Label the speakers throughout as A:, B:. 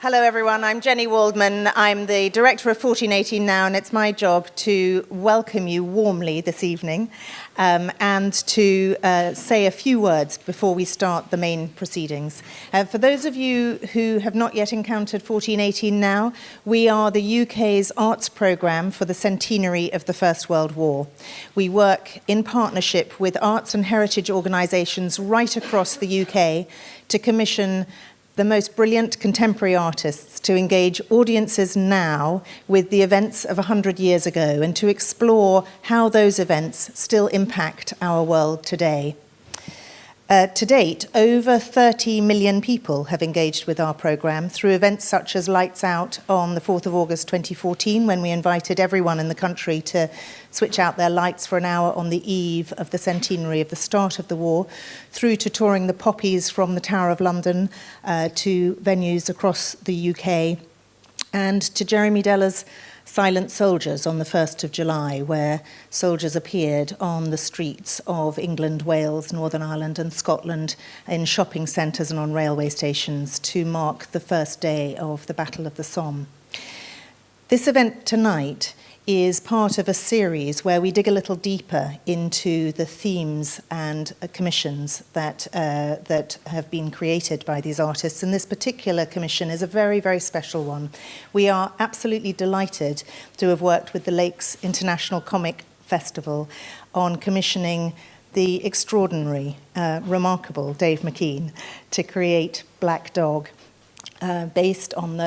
A: Hello everyone, I'm Jenny Waldman. I'm the director of 1418 Now, and it's my job to welcome you warmly this evening and to say a few words before we start the main proceedings. For those of you who have not yet encountered 1418 Now, we are the UK's arts programme for the centenary of the First World War. We work in partnership with arts and heritage organisations right across the UK to commission the most brilliant contemporary artists to engage audiences now with the events of 100 years ago and to explore how those events still impact our world today. To date, over 30 million people have engaged with our programme through events such as Lights Out on the 4th of August 2014, when we invited everyone in the country to switch out their lights for an hour on the eve of the centenary of the start of the war, through to touring the poppies from the Tower of London to venues across the UK, and to Jeremy Deller's Silent Soldiers on the 1st of July, where soldiers appeared on the streets of England, Wales, Northern Ireland and Scotland, in shopping centres and on railway stations to mark the first day of the Battle of the Somme. This event tonight is part of a series where we dig a little deeper into the themes and commissions that have been created by these artists. And this particular commission is a very, very special one. We are absolutely delighted to have worked with the Lakes International Comic Festival on commissioning the extraordinary, remarkable Dave McKean to create Black Dog, based on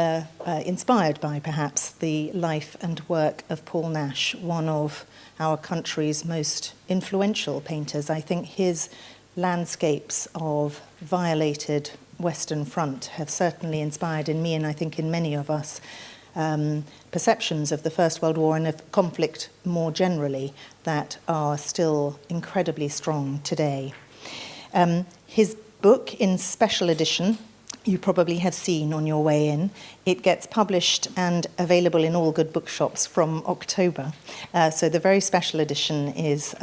A: inspired by perhaps the life and work of Paul Nash, one of our country's most influential painters. I think his landscapes of violated Western Front have certainly inspired in me, and I think in many of us, perceptions of the First World War and of conflict more generally that are still incredibly strong today. His book in special edition, you probably have seen on your way in. It gets published and available in all good bookshops from October. So the very special edition is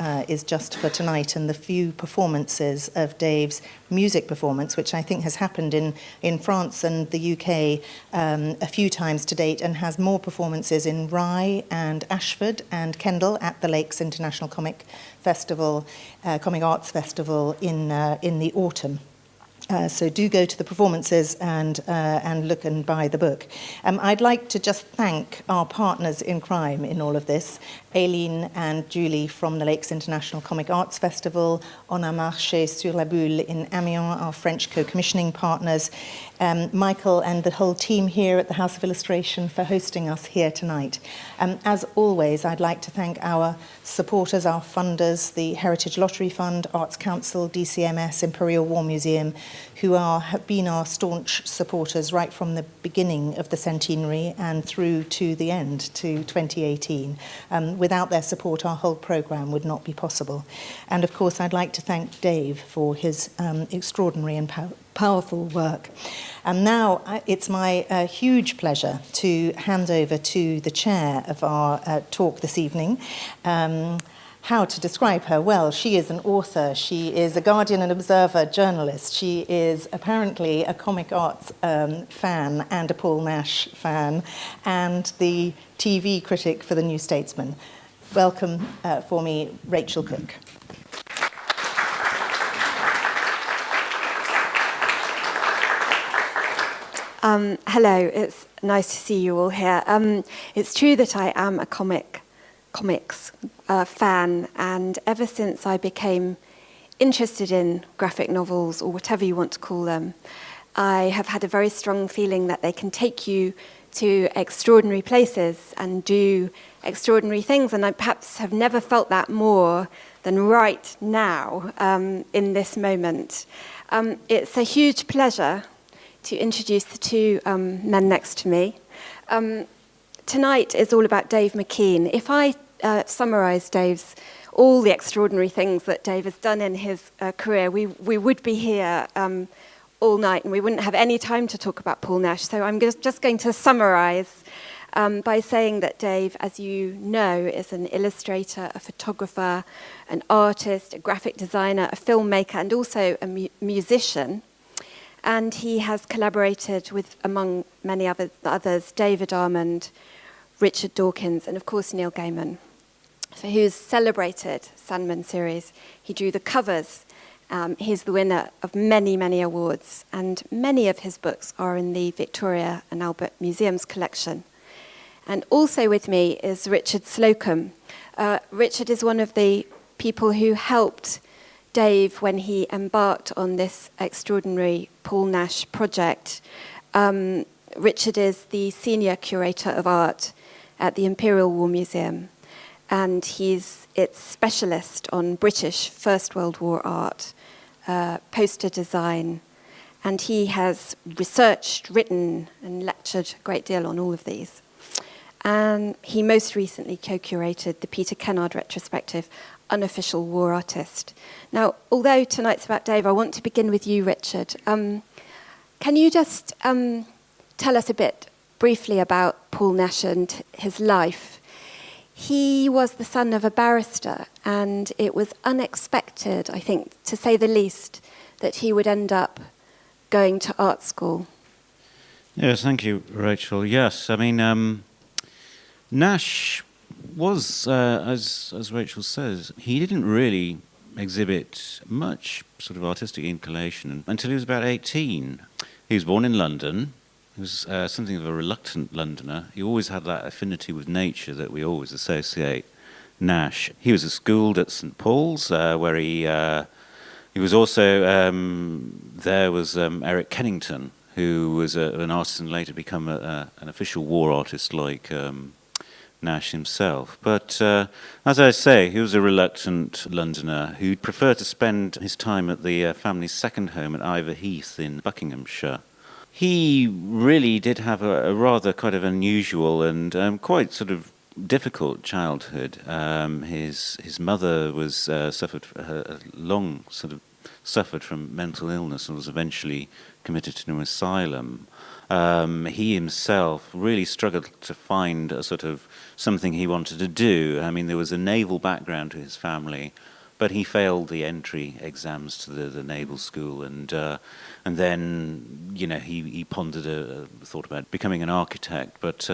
A: just for tonight, and the few performances of Dave's music performance, which I think has happened in France and the UK a few times to date, and has more performances in Rye and Ashford and Kendal at the Lakes International Comic Festival, Comic Arts Festival in the autumn. So do go to the performances and look and buy the book. I'd like to just thank our partners in crime in all of this, Aileen and Julie from the Lakes International Comic Arts Festival, On a marché sur la bulle in Amiens, our French co-commissioning partners, Michael and the whole team here at the House of Illustration for hosting us here tonight. As always, I'd like to thank our supporters, our funders, the Heritage Lottery Fund, Arts Council, DCMS, Imperial War Museum, who have been our staunch supporters right from the beginning of the centenary and through to the end, to 2018. Without their support, our whole programme would not be possible. And of course, I'd like to thank Dave for his extraordinary and powerful work. And now it's my huge pleasure to hand over to the chair of our talk this evening. How to describe her? Well, she is an author, she is a Guardian and Observer journalist, she is apparently a comic arts fan and a Paul Nash fan, and the TV critic for the new Statesman. Welcome for me, Rachel Cooke.
B: Hello, it's nice to see you all here. It's true that I am a comics fan, and ever since I became interested in graphic novels, or whatever you want to call them, I have had a very strong feeling that they can take you to extraordinary places and do extraordinary things, and I perhaps have never felt that more than right now in this moment. It's a huge pleasure to introduce the two men next to me. Tonight is all about Dave McKean. If I summarise all the extraordinary things that Dave has done in his career, we would be here all night and we wouldn't have any time to talk about Paul Nash. So I'm just going to summarise by saying that Dave, as you know, is an illustrator, a photographer, an artist, a graphic designer, a filmmaker, and also a musician. And he has collaborated with, among many others, David Armand, Richard Dawkins, and of course Neil Gaiman, for whose celebrated Sandman series he drew the covers. He's the winner of many, many awards, and many of his books are in the Victoria and Albert Museum's collection. And also with me is Richard Slocombe. Richard is one of the people who helped Dave when he embarked on this extraordinary Paul Nash project. Richard is the senior curator of art at the Imperial War Museum, and he's its specialist on British First World War art, poster design, and he has researched, written, and lectured a great deal on all of these. And he most recently co-curated the Peter Kennard retrospective, Unofficial War Artist. Now, although tonight's about Dave, I want to begin with you, Richard. Can you just tell us a bit briefly about Paul Nash and his life? He was the son of a barrister, and it was unexpected, I think, to say the least, that he would end up going to art school.
C: Yes, thank you, Rachel. Yes, I mean, Nash was, as Rachel says, he didn't really exhibit much sort of artistic inclination until he was about 18. He was born in London. He was something of a reluctant Londoner. He always had that affinity with nature that we always associate Nash. He was schooled at St. Paul's, where he was also, there was Eric Kennington, who was an artist and later become an official war artist like Nash himself. But as I say, he was a reluctant Londoner who preferred to spend his time at the family's second home at Ivor Heath in Buckinghamshire. He really did have a rather kind of unusual and quite sort of difficult childhood. His mother was suffered from mental illness and was eventually committed to an asylum. He himself really struggled to find a sort of something he wanted to do. I mean, there was a naval background to his family, but he failed the entry exams to the naval school, and then he pondered thought about becoming an architect. But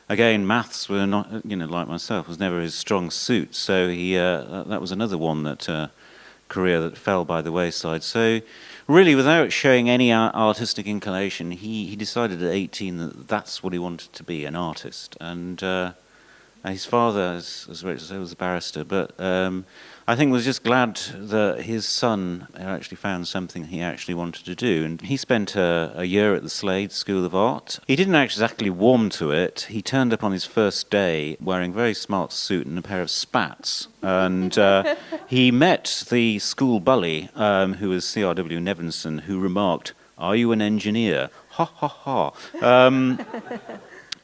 C: again, maths were not, like myself, was never his strong suit. So he that was another one that career that fell by the wayside. So really, without showing any artistic inclination, he decided at 18 that that's what he wanted to be, an artist. And his father, as Richard said, was a barrister, but I think was just glad that his son had actually found something he actually wanted to do. And he spent a year at the Slade School of Art. He didn't exactly warm to it. He turned up on his first day wearing a very smart suit and a pair of spats. And he met the school bully, who was C.R.W. Nevinson, who remarked, "Are you an engineer?" Ha ha ha.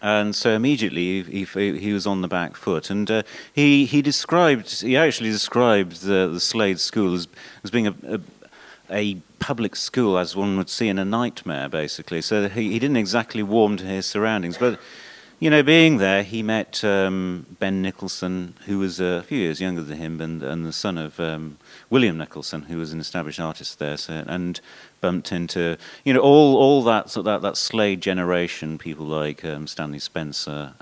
C: And so immediately he was on the back foot, and he actually described the Slade School as being a public school as one would see in a nightmare, basically. So he didn't exactly warm to his surroundings, but being there, he met Ben Nicholson, who was a few years younger than him, and the son of William Nicholson, who was an established artist there, and bumped into all that Slade generation, people like Stanley Spencer,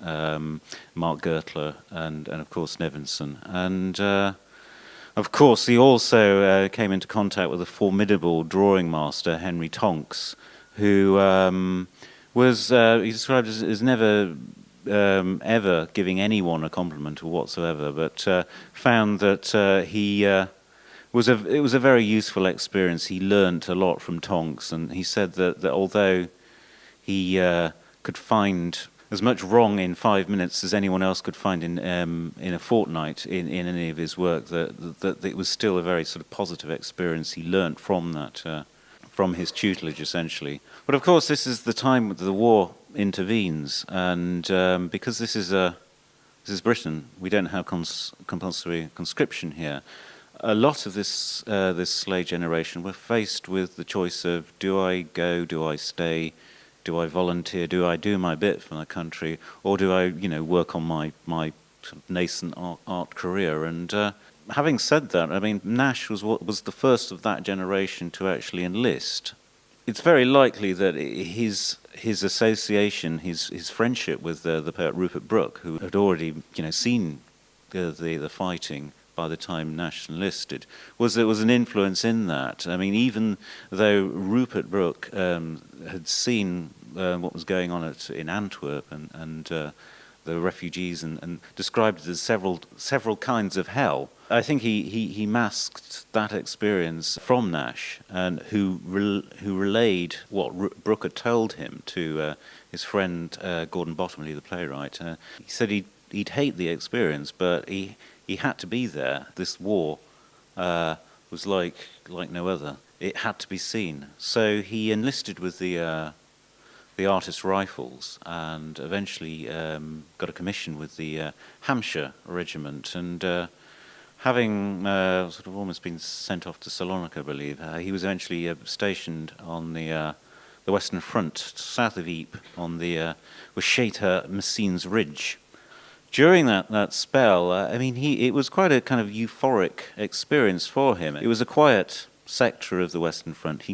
C: Mark Gertler, and of course Nevinson, and of course he also came into contact with a formidable drawing master, Henry Tonks, who was he described as never ever giving anyone a compliment or whatsoever, but found that it was a very useful experience. He learnt a lot from Tonks, and he said that although he could find as much wrong in 5 minutes as anyone else could find in a fortnight in any of his work, that it was still a very sort of positive experience he learnt from that, from his tutelage essentially. But of course, this is the time that the war intervenes, and because this is Britain, we don't have compulsory conscription here. A lot of this Slade generation were faced with the choice of: do I go? Do I stay? Do I volunteer? Do I do my bit for the country, or do I, work on my sort of nascent art career? And having said that, I mean, Nash was the first of that generation to actually enlist. it's very likely that his association, his friendship with the poet Rupert Brooke, who had already seen the fighting by the time Nash enlisted, was an influence in that. I mean, even though Rupert Brooke had seen what was going on in Antwerp and the refugees and described it as several kinds of hell, I think he masked that experience from Nash, and who relayed what Brooke had told him to his friend Gordon Bottomley, the playwright. He said he'd hate the experience, but he had to be there. This war was like no other. It had to be seen. So he enlisted with the Artist Rifles, and eventually got a commission with the Hampshire Regiment, and having sort of almost been sent off to Salonika, I believe, he was eventually stationed on the Western Front, south of Ypres, on the Washita Messines Ridge. During that spell, it was quite a kind of euphoric experience for him. It was a quiet sector of the Western Front.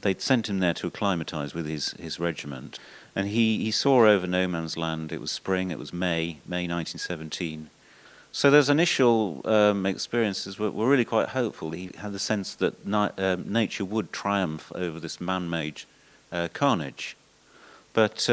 C: They'd sent him there to acclimatise with his regiment, and he saw over no man's land. It was spring, it was May 1917. So those initial experiences were really quite hopeful. He had the sense that nature would triumph over this man-made carnage. But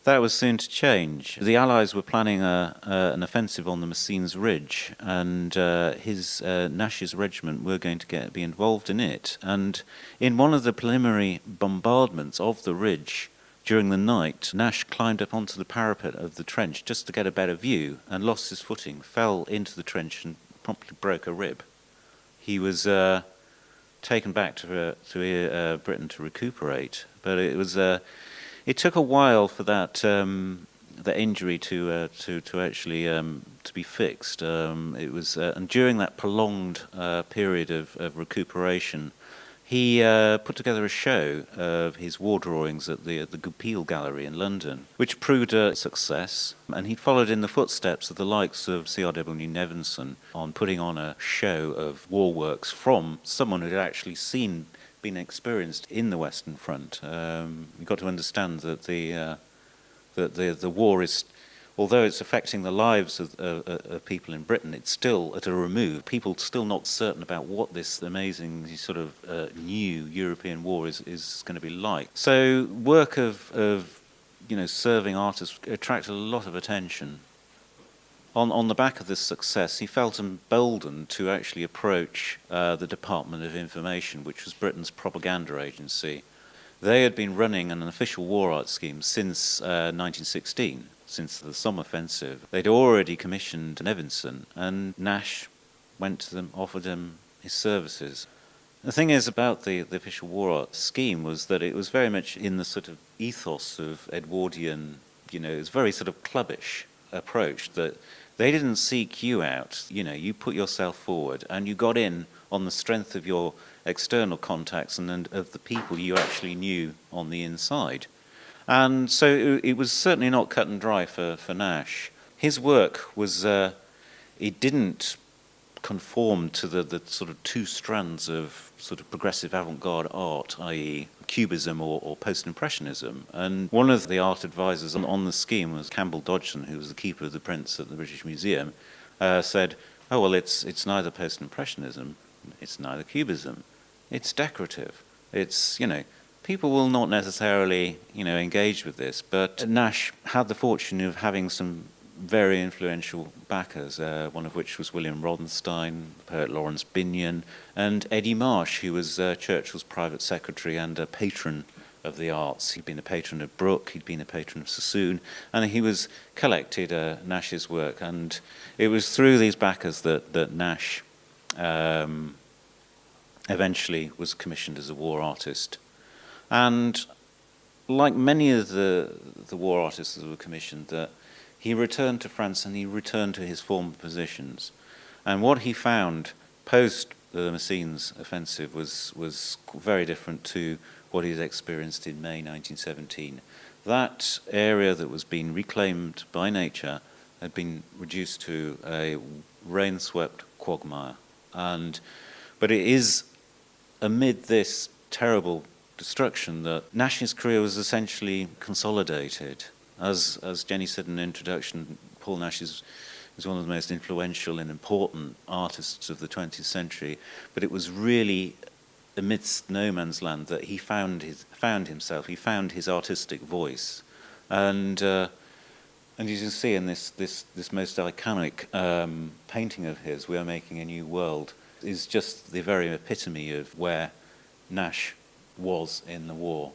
C: that was soon to change. The Allies were planning an offensive on the Messines Ridge, and Nash's regiment were going to be involved in it. And in one of the preliminary bombardments of the ridge during the night, Nash climbed up onto the parapet of the trench just to get a better view and lost his footing, fell into the trench and promptly broke a rib. He was taken back to Britain to recuperate, but it took a while for that injury to actually to be fixed. It was and during that prolonged period of recuperation, he put together a show of his war drawings at the Goupil Gallery in London, which proved a success. And he followed in the footsteps of the likes of C.R.W. Nevinson on putting on a show of war works from someone who had actually been experienced in the Western Front. You've got to understand that the war is, although it's affecting the lives of people in Britain, it's still at a remove. People still not certain about what this amazing sort of new European war is going to be like. So work of serving artists attracted a lot of attention. On the back of this success, he felt emboldened to actually approach the Department of Information, which was Britain's propaganda agency. They had been running an official war art scheme since 1916, since the Somme offensive. They'd already commissioned Nevinson, and Nash went to them, offered him his services. The thing is about the official war art scheme was that it was very much in the sort of ethos of Edwardian, it was very sort of clubbish approach, that they didn't seek you out. You put yourself forward, and you got in on the strength of your external contacts and of the people you actually knew on the inside. And so it was certainly not cut and dry for Nash. His work was, it didn't conform to the sort of two strands of sort of progressive avant-garde art, i.e. Cubism or post-impressionism. And one of the art advisors on the scheme was Campbell Dodgson, who was the keeper of the prints at the British Museum, said, oh, well, it's neither post-impressionism, it's neither Cubism, it's decorative. It's, people will not necessarily, engage with this, but Nash had the fortune of having some very influential backers, one of which was William Rothenstein, poet Lawrence Binyon, and Eddie Marsh, who was Churchill's private secretary and a patron of the arts. He'd been a patron of Brooke, he'd been a patron of Sassoon, and he was collected Nash's work. And it was through these backers that Nash eventually was commissioned as a war artist. And like many of the war artists that were commissioned, that he returned to France and he returned to his former positions. And what he found post the Messines offensive was very different to what he'd experienced in May 1917. That area that was being reclaimed by nature had been reduced to a rain-swept quagmire. But it is amid this terrible destruction, that Nash's career was essentially consolidated. As Jenny said in the introduction, Paul Nash is one of the most influential and important artists of the 20th century, but it was really amidst no man's land that he found himself, he found his artistic voice. And as you can see in this most iconic painting of his, We Are Making a New World, is just the very epitome of where Nash was in the war.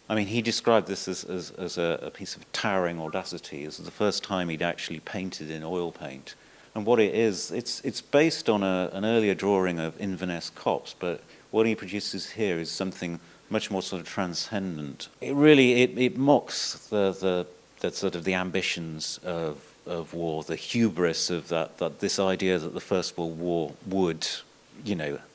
C: I mean, he described this as a piece of towering audacity. This was the first time he'd actually painted in oil paint. And what it is, it's based on an earlier drawing of Inverness copse, but what he produces here is something much more sort of transcendent. It really, it mocks the sort of the ambitions of war, the hubris of that this idea that the First World War would,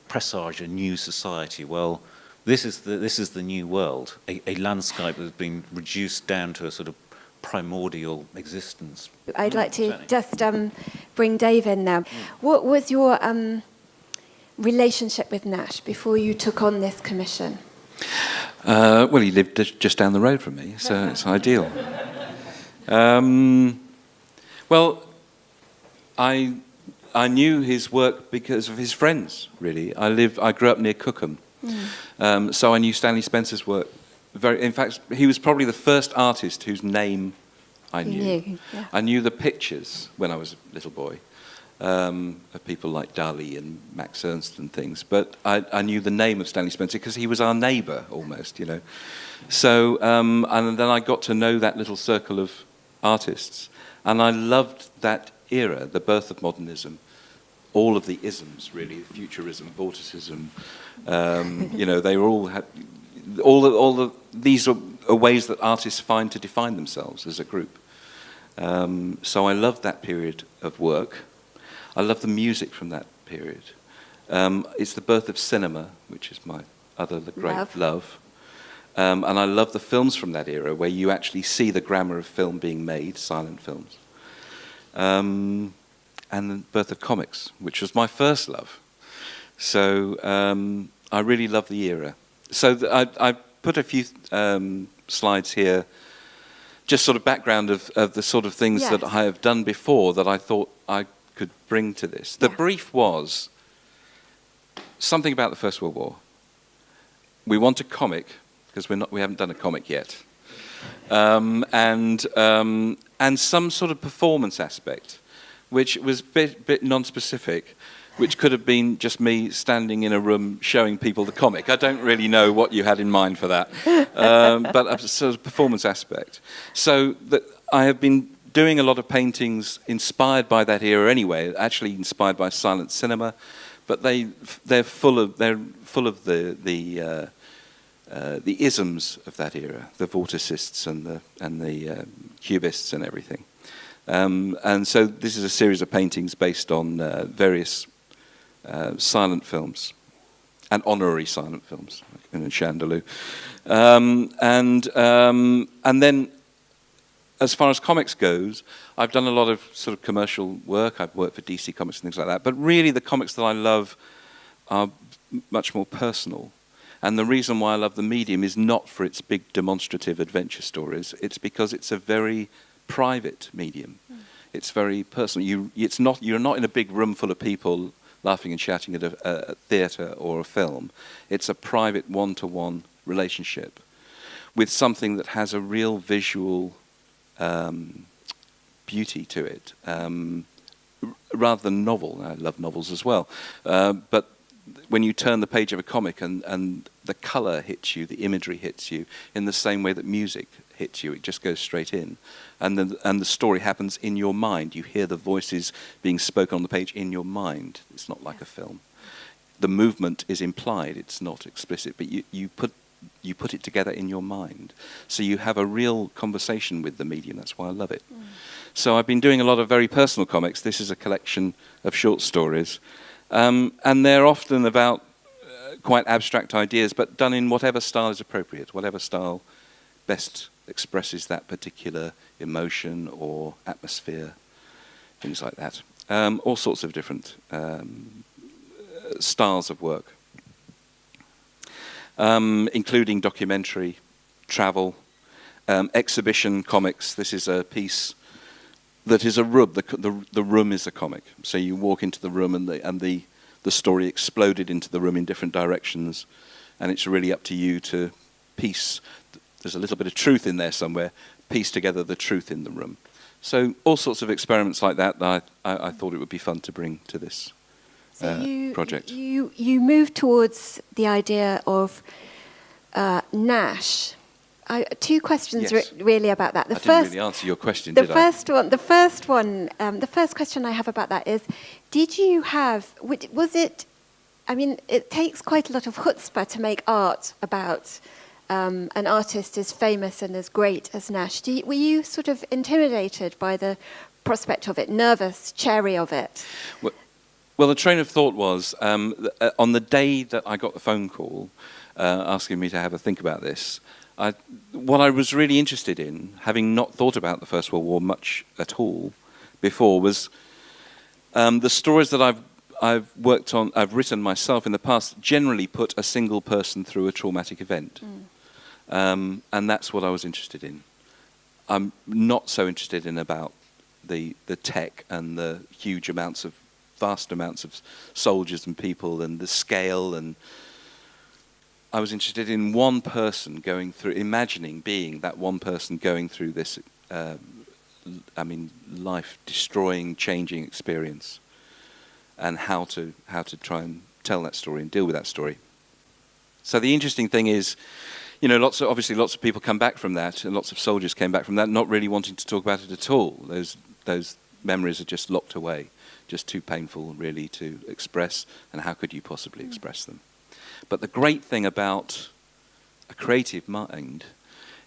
C: presage a new society. Well, this is the new world, a landscape that's been reduced down to a sort of primordial existence.
B: I'd like to just bring Dave in now. What was your relationship with Nash before you took on this commission?
D: Well, he lived just down the road from me, so it's ideal. Well, I knew his work because of his friends, really. I grew up near Cookham, so I knew Stanley Spencer's work. In fact, he was probably the first artist whose name I knew.
B: Yeah.
D: I knew the pictures when I was a little boy, of people like Dali and Max Ernst and things, but I knew the name of Stanley Spencer because he was our neighbour almost, So, and then I got to know that little circle of artists, and I loved that era, the birth of modernism, all of the isms really, futurism, vorticism, they were all these are ways that artists find to define themselves as a group. So I loved that period of work. I love the music from that period. It's the birth of cinema, which is my other great love. And I love the films from that era, where you actually see the grammar of film being made, silent films. And the birth of comics, which was my first love. So I really love the era. So I put a few slides here, just sort of background of the sort of things that I have done before that I thought I could bring to this. The brief was something about the First World War. We want a comic, because we haven't done a comic yet, and some sort of performance aspect, which was a bit non-specific, which could have been just me standing in a room showing people the comic. I don't really know what you had in mind for that, but a sort of performance aspect. So I have been doing a lot of paintings inspired by that era anyway, actually inspired by silent cinema, but they're full of the isms of that era, the vorticists and the cubists and everything. And so this is a series of paintings based on various silent films and honorary silent films in Chandelou. And then as far as comics goes, I've done a lot of sort of commercial work. I've worked for DC Comics and things like that. But really the comics that I love are much more personal. And the reason why I love the medium is not for its big demonstrative adventure stories. It's because it's a very private medium. It's very personal. You're not in a big room full of people laughing and shouting at a theatre or a film. It's a private one-to-one relationship with something that has a real visual beauty to it, rather than novel. I love novels as well, but when you turn the page of a comic and the colour hits you, the imagery hits you in the same way that music hits you, it just goes straight in, and the story happens in your mind. You hear the voices being spoken on the page in your mind. It's not like a film. The movement is implied; it's not explicit, but you put it together in your mind. So you have a real conversation with the medium. That's why I love it. So I've been doing a lot of very personal comics. This is a collection of short stories. And they're often about quite abstract ideas, but done in whatever style is appropriate, whatever style best expresses that particular emotion or atmosphere, things like that. All sorts of different styles of work. including documentary, travel, exhibition comics. This is a piece that is a room. The room is a comic. So you walk into the room and the story exploded into the room in different directions, and it's really up to you to piece. There's a little bit of truth in there somewhere. Piece together the truth in the room. So all sorts of experiments like that I thought it would be fun to bring to this project.
B: You moved towards the idea of Nash. Two questions
D: Yes.
B: really about that.
D: I didn't really answer your question, did I?
B: The first question I have about that is, did you have, was it, I mean, it takes quite a lot of chutzpah to make art about an artist as famous and as great as Nash. Were you sort of intimidated by the prospect of it, nervous, chary of it?
D: Well, the train of thought was, on the day that I got the phone call asking me to have a think about this, what I was really interested in, having not thought about the First World War much at all before, was the stories that I've worked on, I've written myself in the past, generally put a single person through a traumatic event. And that's what I was interested in. I'm not so interested in about the tech and the vast amounts of soldiers and people and the scale, and I was interested in one person going through, imagining being that one person going through this, life-destroying, changing experience, and how to try and tell that story and deal with that story. So the interesting thing is, lots of people come back from that, and lots of soldiers came back from that, not really wanting to talk about it at all. Those memories are just locked away, just too painful, really, to express. And how could you possibly express them? But the great thing about a creative mind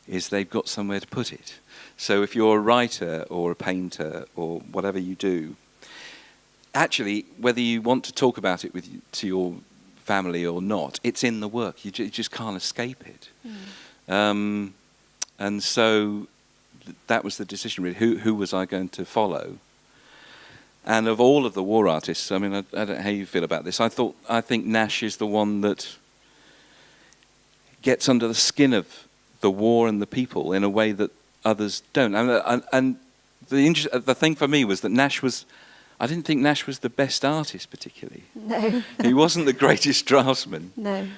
D: is they've got somewhere to put it. So if you're a writer or a painter or whatever you do, actually, whether you want to talk about it to your family or not, it's in the work. You just can't escape it. And so that was the decision, really. Who was I going to follow? And of all of the war artists, I mean, I don't know how you feel about this. I think Nash is the one that gets under the skin of the war and the people in a way that others don't. And the thing for me was that I didn't think Nash was the best artist particularly.
B: No.
D: He wasn't the greatest draftsman.
B: No.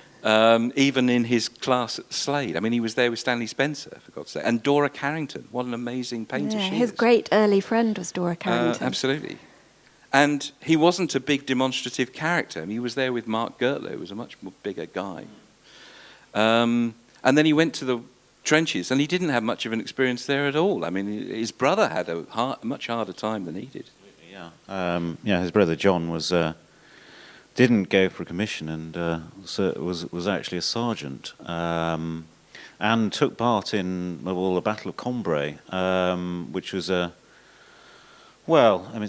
D: Even in his class at Slade. I mean, he was there with Stanley Spencer, for God's sake. And Dora Carrington. What an amazing painter she is.
B: His great early friend was Dora Carrington.
D: Absolutely. And he wasn't a big demonstrative character. I mean, he was there with Mark Gertler, who was a much more bigger guy. And then he went to the trenches, and he didn't have much of an experience there at all. I mean, his brother had a much harder time than he did.
C: Yeah, his brother John didn't go for a commission, and was actually a sergeant, and took part in the Battle of Cambrai, which was it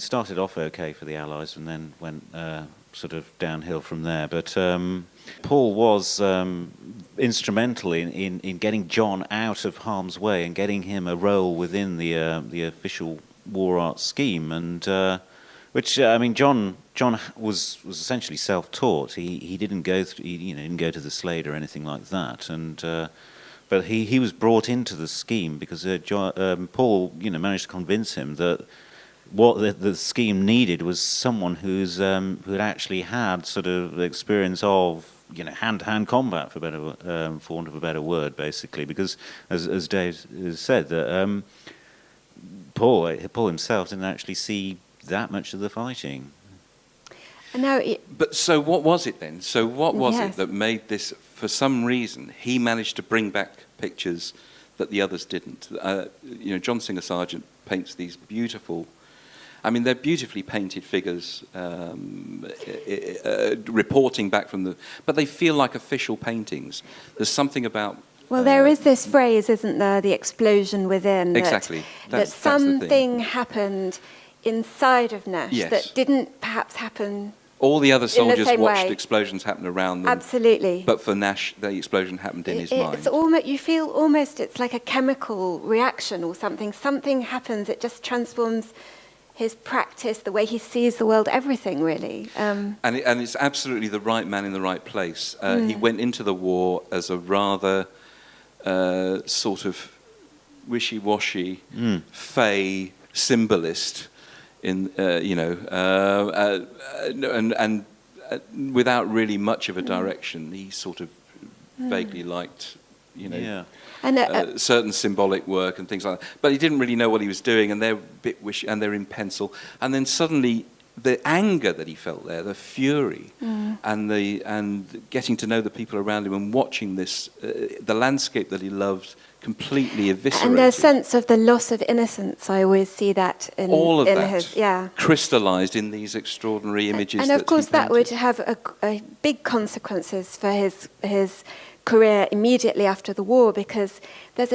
C: started off okay for the Allies, and then went sort of downhill from there. But Paul was instrumental in getting John out of harm's way and getting him a role within the official war art scheme, and John was essentially self-taught. He didn't go through, didn't go to the Slade or anything like that, and but he was brought into the scheme because Paul managed to convince him that what the scheme needed was someone who had actually had sort of the experience of hand-to-hand combat, for want of a better word, basically, because as Dave has said, that Paul himself didn't actually see that much of the fighting.
B: But
D: so what was it then? So what was it that made this, for some reason, he managed to bring back pictures that the others didn't? John Singer Sargent paints these beautiful, they're beautifully painted figures, reporting back from but they feel like official paintings. There's something about...
B: Well, there is this phrase, isn't there, the explosion within.
D: Exactly.
B: That something happened inside of Nash that didn't perhaps happen.
D: All the other soldiers watched
B: way.
D: Explosions happen around them.
B: Absolutely.
D: But for Nash, the explosion happened in his mind.
B: You feel almost it's like a chemical reaction or something. Something happens, it just transforms his practice, the way he sees the world, everything really.
D: And it's absolutely the right man in the right place. He went into the war as a rather sort of wishy-washy, fey symbolist, and without really much of a direction. He sort of vaguely liked,
B: And
D: certain symbolic work and things like that. But he didn't really know what he was doing, and they're a bit wishy, and they're in pencil. And then suddenly, the anger that he felt there, the fury, and getting to know the people around him and watching this, the landscape that he loved, completely eviscerated.
B: And the sense of the loss of innocence, I always see that in
D: all of
B: in
D: that
B: his, yeah.
D: crystallized in these extraordinary images.
B: And of course,
D: he
B: that would
D: painted.
B: have a big consequences for his career immediately after the war, because there's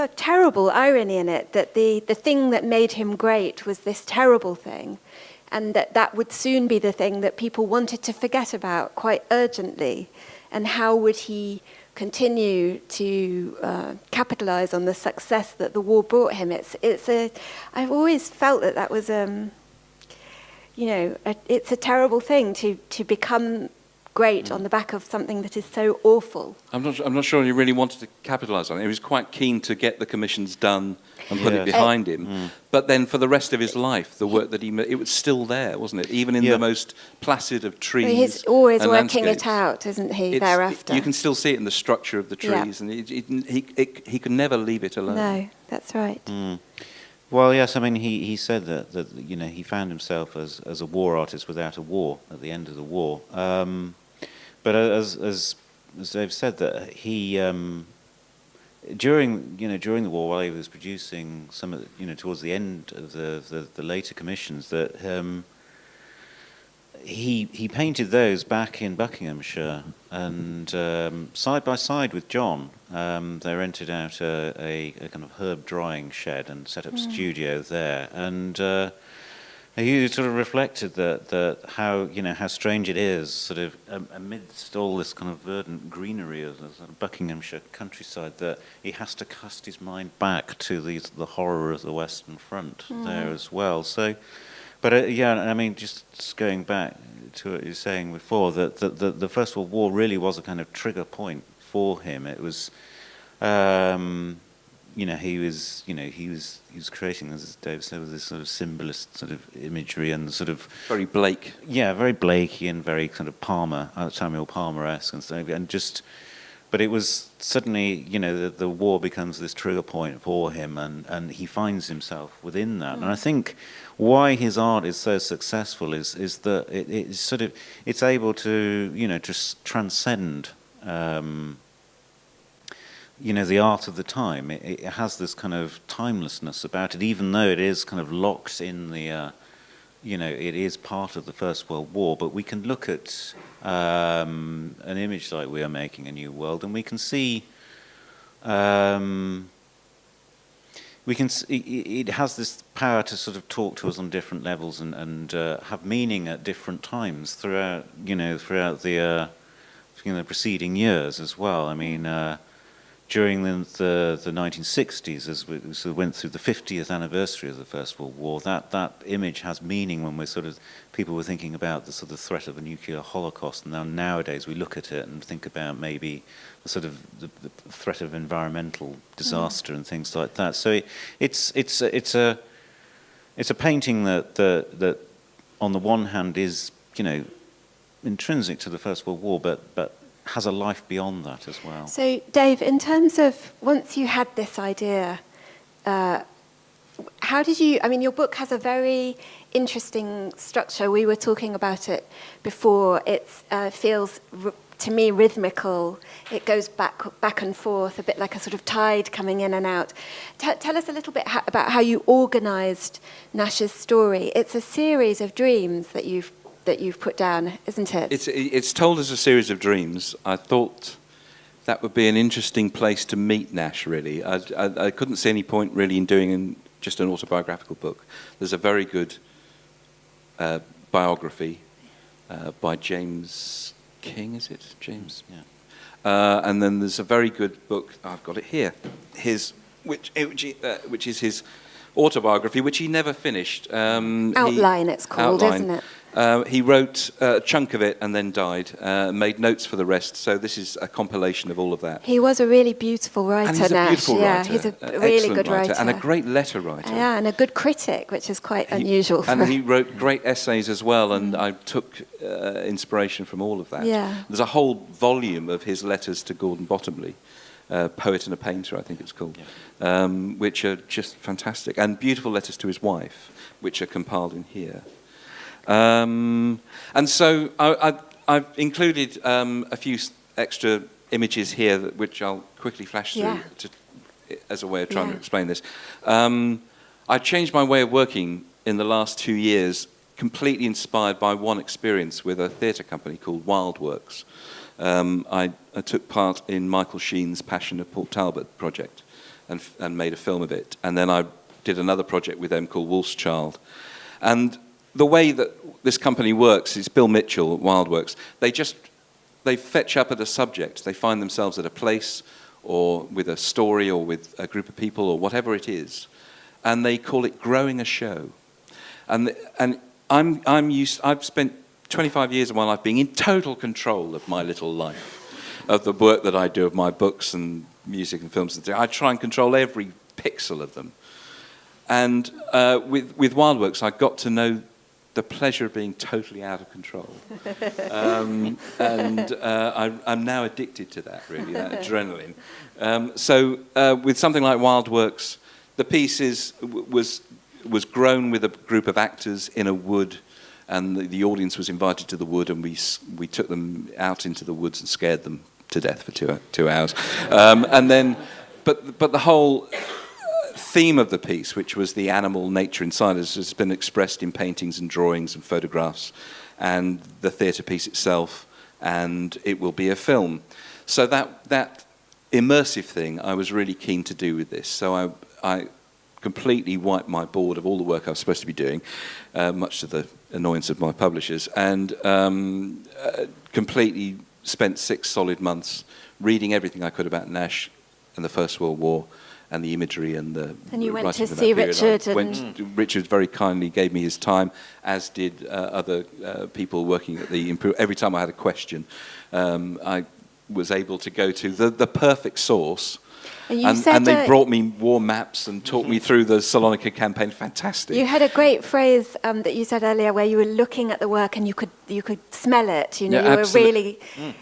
B: a terrible irony in it that the thing that made him great was this terrible thing, and that would soon be the thing that people wanted to forget about quite urgently. And how would he continue to capitalize on the success that the war brought him? I've always felt that was it's a terrible thing to become great on the back of something that is so awful.
D: I'm not sure he really wanted to capitalise on it. He was quite keen to get the commissions done and put it behind him. But then for the rest of his life, the work that he made, it was still there, wasn't it? Even in the most placid of trees.
B: He's always
D: and
B: working
D: landscapes.
B: it out, isn't he, thereafter?
D: You can still see it in the structure of the trees, and he could never leave it alone.
B: No, that's right.
C: Well, yes, I mean, he said that he found himself as a war artist without a war at the end of the war. But as Dave said, that he during the war, while he was producing some of towards the end of the later commissions, that he painted those back in Buckinghamshire, and side by side with John, they rented out a kind of herb drying shed and set up studio there, and. He sort of reflected that how strange it is, sort of amidst all this kind of verdant greenery of the sort of Buckinghamshire countryside, that he has to cast his mind back to the horror of the Western Front there as well. So, but I mean, just going back to what you were saying before, that the First World War really was a kind of trigger point for him. It was. He was creating, as Dave said, with this sort of symbolist sort of imagery and sort of
D: Very Blake.
C: Yeah, very Blakey and very kind of Samuel Palmer-esque and stuff. But it was suddenly, the war becomes this trigger point for him, and he finds himself within that. And I think why his art is so successful is that it's able to just transcend. The art of the time. It has this kind of timelessness about it, even though it is kind of locked in the, it is part of the First World War. But we can look at an image like We Are Making a New World, and we can see, it has this power to sort of talk to us on different levels and have meaning at different times throughout the preceding years as well. I mean. During the 1960s, as we sort of went through the 50th anniversary of the First World War, that image has meaning when people were thinking about the sort of threat of a nuclear holocaust. And nowadays we look at it and think about maybe the sort of the threat of environmental disaster and things like that. So it's a painting that on the one hand is intrinsic to the First World War, but has a life beyond that as well.
B: So, Dave, in terms of once you had this idea, how did you? I mean, your book has a very interesting structure. We were talking about it before. It feels to me rhythmical. It goes back and forth, a bit like a sort of tide coming in and out. Tell us a little bit about how you organised Nash's story. It's a series of dreams that you've put down, isn't it?
D: It's told as a series of dreams. I thought that would be an interesting place to meet Nash, really. I couldn't see any point really in doing just an autobiographical book. There's a very good biography by James King, is it? James? Yeah. And then there's a very good book, I've got it here, which is his autobiography, which he never finished.
B: Outline, it's called, isn't it?
D: He wrote a chunk of it and then died, made notes for the rest. So this is a compilation of all of that.
B: He was a really beautiful writer,
D: And he's a
B: Nash.
D: beautiful writer.
B: He's a really
D: excellent
B: good writer.
D: and a great letter writer.
B: Yeah, and a good critic, which is quite unusual.
D: And he wrote great essays as well, and I took inspiration from all of that.
B: Yeah.
D: There's a whole volume of his letters to Gordon Bottomley, Poet and a Painter, I think it's called, which are just fantastic. And beautiful letters to his wife, which are compiled in here. And so I've included a few extra images here, which I'll quickly flash through as a way of trying to explain this. I changed my way of working in the last 2 years, completely inspired by one experience with a theatre company called Wildworks. I took part in Michael Sheen's Passion of Port Talbot project and made a film of it. And then I did another project with them called Wolf's Child. And the way that this company works is Bill Mitchell at Wildworks. They fetch up at a subject. They find themselves at a place or with a story or with a group of people or whatever it is. And they call it growing a show. And I've spent 25 years of my life being in total control of my little life, of the work that I do, of my books and music and films. I try and control every pixel of them. And with Wildworks, I got to know the pleasure of being totally out of control. I'm now addicted to that, really, that adrenaline. So with something like Wildworks, the piece was grown with a group of actors in a wood, and the audience was invited to the wood, and we took them out into the woods and scared them to death for 2 hours. But the whole theme of the piece, which was the animal nature inside us, has been expressed in paintings and drawings and photographs, and the theatre piece itself, and it will be a film. So that immersive thing I was really keen to do with this. So I completely wiped my board of all the work I was supposed to be doing, much to the annoyance of my publishers, and completely spent 6 solid months reading everything I could about Nash and the First World War, and the imagery and the
B: and you went
D: writing
B: to
D: for that
B: see
D: period.
B: Richard.
D: Richard very kindly gave me his time, as did other people working at the Imperial. Every time I had a question, I was able to go to the perfect source. And they brought me war maps and talked me through the Salonika campaign. Fantastic.
B: You had a great phrase that you said earlier, where you were looking at the work and you could smell it. You know,
D: yeah,
B: you
D: absolutely.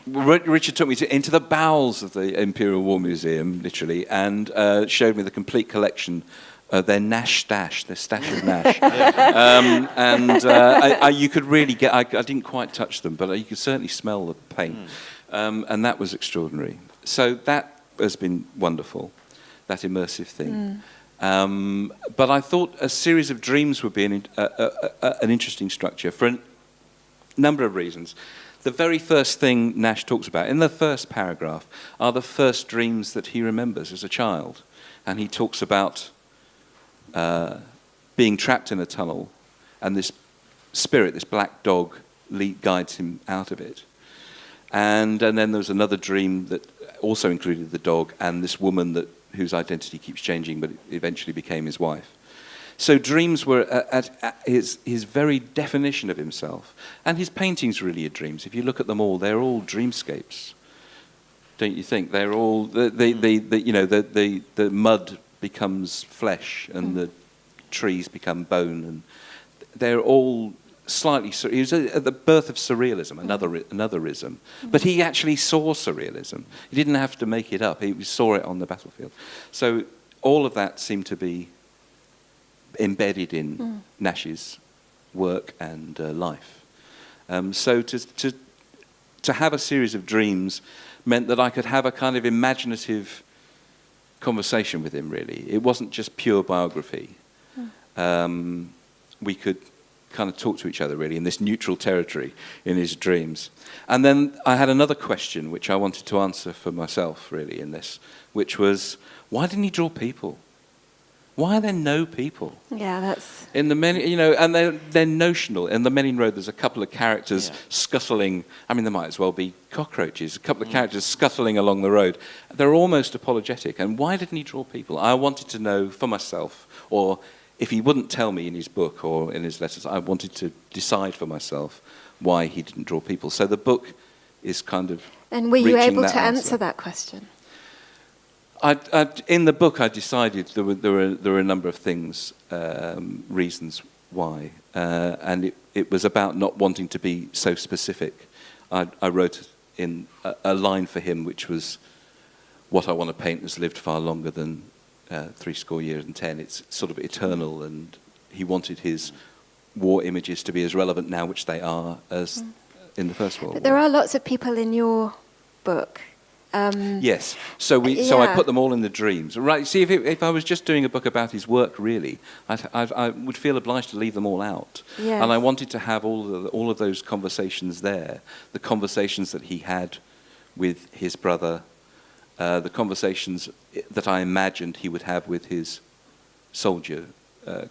B: were really.
D: Richard took me into the bowels of the Imperial War Museum, literally, and showed me the complete collection. Their Nash stash, their stash of Nash. You could really get, I didn't quite touch them, but you could certainly smell the paint. And that was extraordinary. So that has been wonderful, that immersive thing. But I thought a series of dreams would be an interesting structure for a number of reasons. The very first thing Nash talks about in the first paragraph are the first dreams that he remembers as a child. And he talks about being trapped in a tunnel, and this spirit, this black dog, guides him out of it. And then there was another dream that also included the dog and this woman whose identity keeps changing, but eventually became his wife. So dreams were at his very definition of himself. And his paintings really are dreams. If you look at them all, they're all dreamscapes, don't you think? They're all the mud becomes flesh and the trees become bone, and they're all slightly. He was at the birth of surrealism, anotherism. But he actually saw surrealism. He didn't have to make it up. He saw it on the battlefield. So all of that seemed to be embedded in Nash's work and life. So to have a series of dreams meant that I could have a kind of imaginative conversation with him, really. It wasn't just pure biography. We could kind of talk to each other, really, in this neutral territory in his dreams. And then I had another question which I wanted to answer for myself, really, in this, which was, why didn't he draw people? Why are there no people?
B: Yeah, that's...
D: In the many, and they're notional. In the Menin Road, there's a couple of characters scuttling. I mean, there might as well be cockroaches. A couple of characters scuttling along the road. They're almost apologetic. And why didn't he draw people? I wanted to know for myself, or if he wouldn't tell me in his book or in his letters, I wanted to decide for myself why he didn't draw people. So the book is kind of
B: And were you
D: reaching
B: able
D: that
B: to
D: answer.
B: answer that question?
D: In the book, I decided there were a number of things, reasons why, and it was about not wanting to be so specific. I wrote in a line for him, which was, "What I want to paint has lived far longer than 70 years and 10. It's sort of eternal," and he wanted his war images to be as relevant now, which they are, as in the First World War.
B: But there are lots of people in your book.
D: Yes, so I put them all in the Dreams. Right. See, if I was just doing a book about his work, really, I would feel obliged to leave them all out.
B: Yes.
D: And I wanted to have all of those conversations there, the conversations that he had with his brother, the conversations that I imagined he would have with his soldier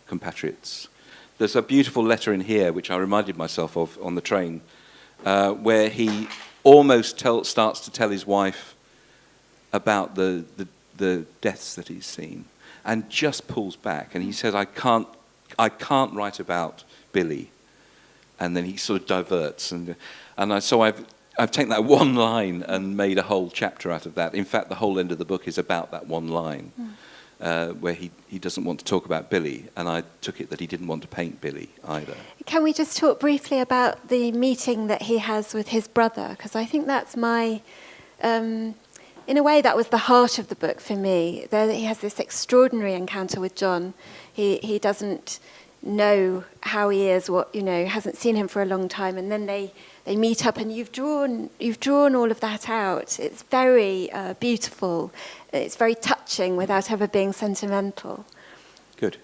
D: compatriots. There's a beautiful letter in here, which I reminded myself of on the train, where he almost starts to tell his wife about the deaths that he's seen, and just pulls back, and he says, I can't write about Billy, and then he sort of diverts, so I've taken that one line and made a whole chapter out of that. In fact, the whole end of the book is about that one line, where he doesn't want to talk about Billy, and I took it that he didn't want to paint Billy either.
B: Can we just talk briefly about the meeting that he has with his brother? Because I think that's in a way, that was the heart of the book for me. He has this extraordinary encounter with John. He doesn't know how he is, hasn't seen him for a long time, and then they meet up, and you've drawn all of that out. It's very beautiful. It's very touching without ever being sentimental.
D: Good.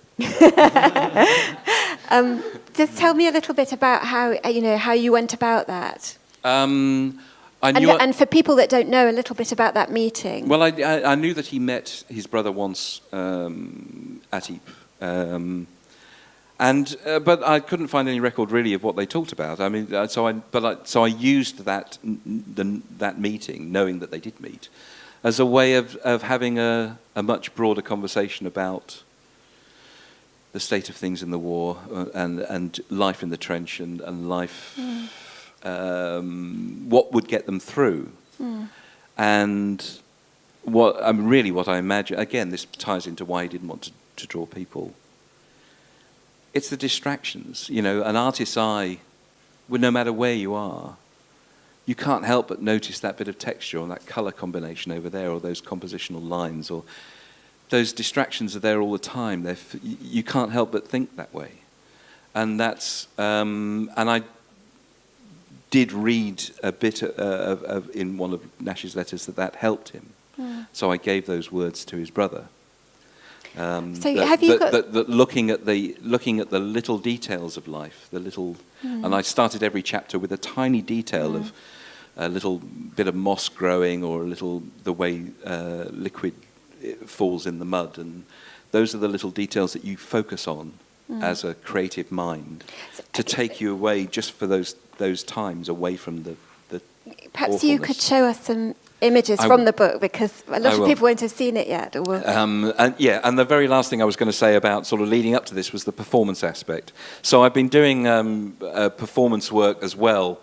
B: Just tell me a little bit about how you went about that. And for people that don't know, a little bit about that meeting.
D: Well, I knew that he met his brother once at Ypres, but I couldn't find any record really of what they talked about. I mean, so I used that meeting, knowing that they did meet, as a way of having a much broader conversation about the state of things in the war and life in the trench and life. What would get them through, and what I imagine. Again, this ties into why he didn't want to draw people. It's the distractions, an artist's eye. No matter where you are, you can't help but notice that bit of texture or that color combination over there, or those compositional lines, or those distractions are there all the time. You can't help but think that way, and that's and I did read a bit of in one of Nash's letters that helped him. So I gave those words to his brother. Looking at the little details of life, and I started every chapter with a tiny detail of a little bit of moss growing, or the way liquid falls in the mud, and those are the little details that you focus on as a creative mind, to take you away just for those times away from the
B: Perhaps you could show us some images from the book, because a lot of people won't have seen it yet.
D: And the very last thing I was going to say about sort of leading up to this was the performance aspect. So I've been doing performance work as well,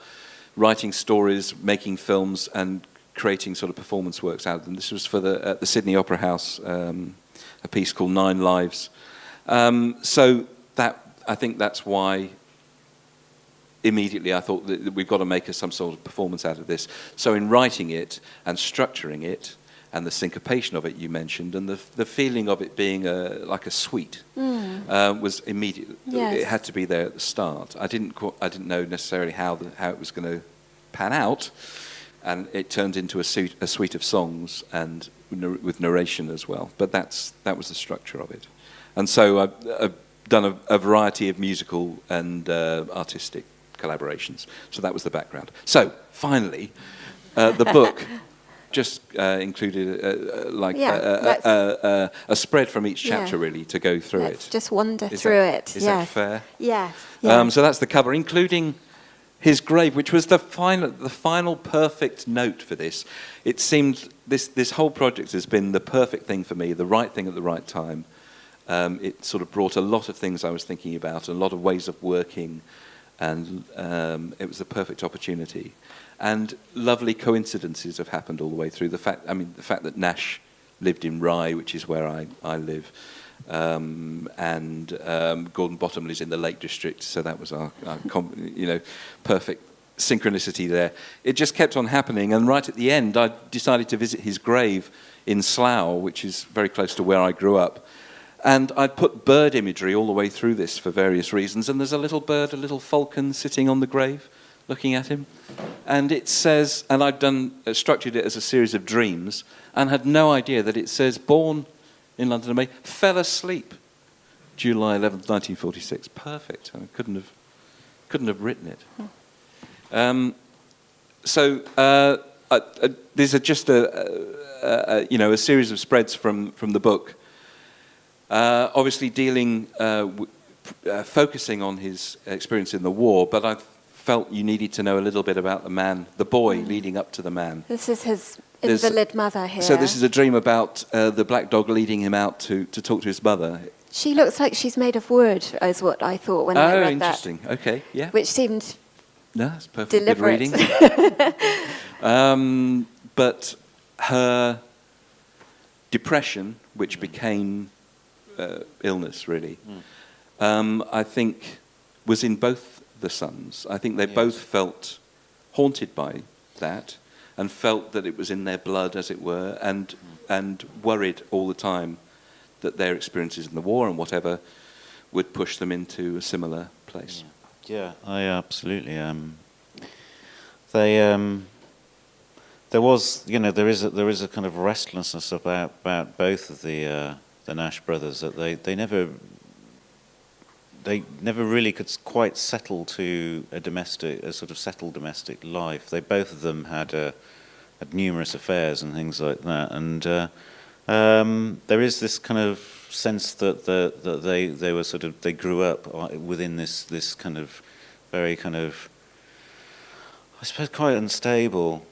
D: writing stories, making films, and creating sort of performance works out of them. This was for the Sydney Opera House, a piece called 9 Lives. So I think that's why immediately I thought that we've got to make some sort of performance out of this. So in writing it and structuring it, and the syncopation of it you mentioned, and the feeling of it being like a suite, was immediate.
B: Yes.
D: It had to be there at the start. I didn't know necessarily how it was going to pan out, and it turned into a suite of songs and with narration as well. But that was the structure of it, and so I've done a variety of musical and artistic collaborations. So that was the background. So finally, the book just included a spread from each chapter, really, to go through
B: Let's
D: it.
B: just wander through it.
D: Is that fair?
B: Yes.
D: So that's the cover, including his grave, which was the final perfect note for this. It seemed this whole project has been the perfect thing for me, the right thing at the right time. it sort of brought a lot of things I was thinking about, a lot of ways of working, and it was the perfect opportunity. And lovely coincidences have happened all the way through. The fact that Nash lived in Rye, which is where I live, and Gordon Bottomley's in the Lake District, so that was our perfect synchronicity there. It just kept on happening, and right at the end, I decided to visit his grave in Slough, which is very close to where I grew up. And I'd put bird imagery all the way through this for various reasons, and there's a little bird, a little falcon sitting on the grave, looking at him. And it says, and I've structured it as a series of dreams, and had no idea that it says, born in London in May, fell asleep July 11th, 1946. Perfect. I couldn't have written it. These are just a series of spreads from the book. Obviously focusing on his experience in the war, but I felt you needed to know a little bit about the boy leading up to the man.
B: This is his invalid mother here.
D: So this is a dream about the black dog leading him out to talk to his mother.
B: She looks like she's made of wood, is what I thought when I read that.
D: Oh, interesting. Okay, yeah.
B: Which seemed
D: that's perfect.
B: deliberate.
D: Good reading. But her depression, which became illness, really, I think was in both the sons. I think they both felt haunted by that and felt that it was in their blood, as it were, and worried all the time that their experiences in the war and whatever would push them into a similar place.
C: Yeah, I absolutely. There was, there is a kind of restlessness about both of the Nash brothers, that they never really could quite settle to a sort of settled domestic life. They both of them had numerous affairs and things like that, and there is this kind of sense that they grew up within this kind of very kind of, I suppose, quite unstable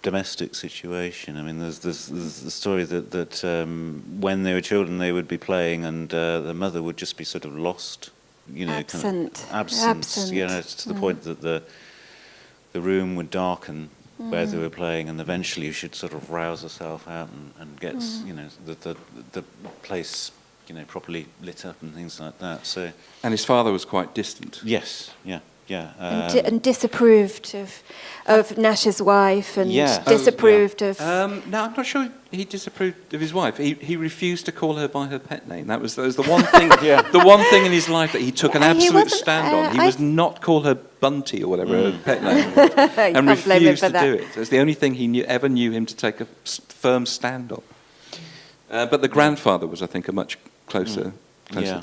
C: domestic situation. I mean, there's the story that when they were children, they would be playing, and the mother would just be sort of lost,
B: absent,
C: to the point that the room would darken where they were playing, and eventually she'd sort of rouse herself out and get the place properly lit up and things like that. So,
D: and his father was quite distant.
C: Yes, yeah.
B: And disapproved of Nash's wife, and disapproved of...
D: No, I'm not sure he disapproved of his wife. He refused to call her by her pet name. That was the one thing. The one thing in his life that he took an absolute stand on. He was not call her Bunty or whatever her pet name was, and refused to do it. That's the only thing he ever knew him to take a firm stand on. But the grandfather was, I think, a much closer to. Yeah.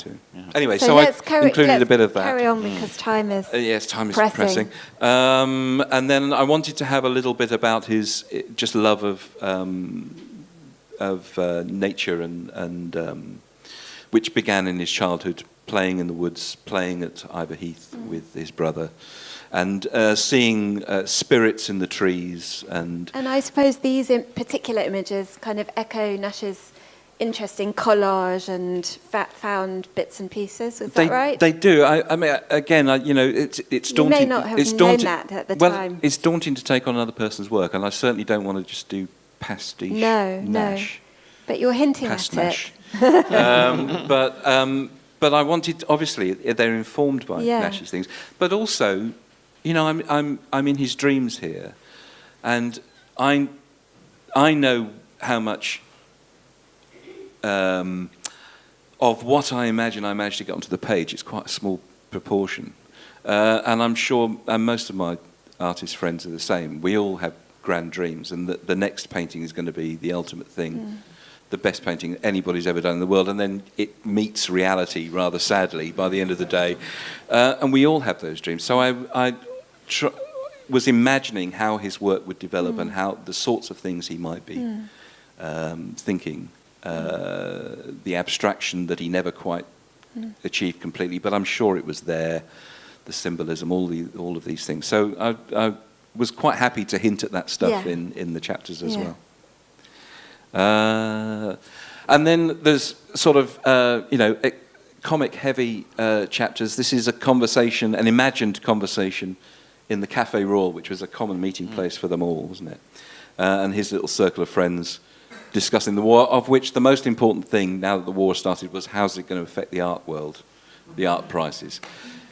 D: Anyway, so I included a bit of that.
B: Carry on, because time is
D: time is pressing. And then I wanted to have a little bit about his just love of nature and which began in his childhood, playing in the woods, playing at Ivor Heath with his brother, and seeing spirits in the trees. And
B: I suppose these particular images kind of echo Nash's interesting collage and found bits and pieces. Is that right?
D: They do. I mean, again, it's daunting.
B: You may not have known that at the time.
D: It's daunting to take on another person's work, and I certainly don't want to just do pastiche Nash.
B: No. But you're hinting
D: at
B: it.
D: But I wanted, obviously, they're informed by Nash's things, but also, I'm in his dreams here, and I know how much of what I imagine I managed to get onto the page. It's quite a small proportion, and I'm sure, and most of my artist friends are the same. We all have grand dreams, and the next painting is going to be the ultimate thing, the best painting anybody's ever done in the world, and then it meets reality rather sadly by the end of the day, and we all have those dreams. So I was imagining how his work would develop and how the sorts of things he might be thinking. The abstraction that he never quite achieved completely, but I'm sure it was there, the symbolism, all of these things. So I was quite happy to hint at that stuff in the chapters as well. And then there's sort of, comic-heavy chapters. This is a conversation, an imagined conversation in the Café Royal, which was a common meeting place for them all, wasn't it? And his little circle of friends discussing the war, of which the most important thing, now that the war started, was how's it going to affect the art world, the art prices.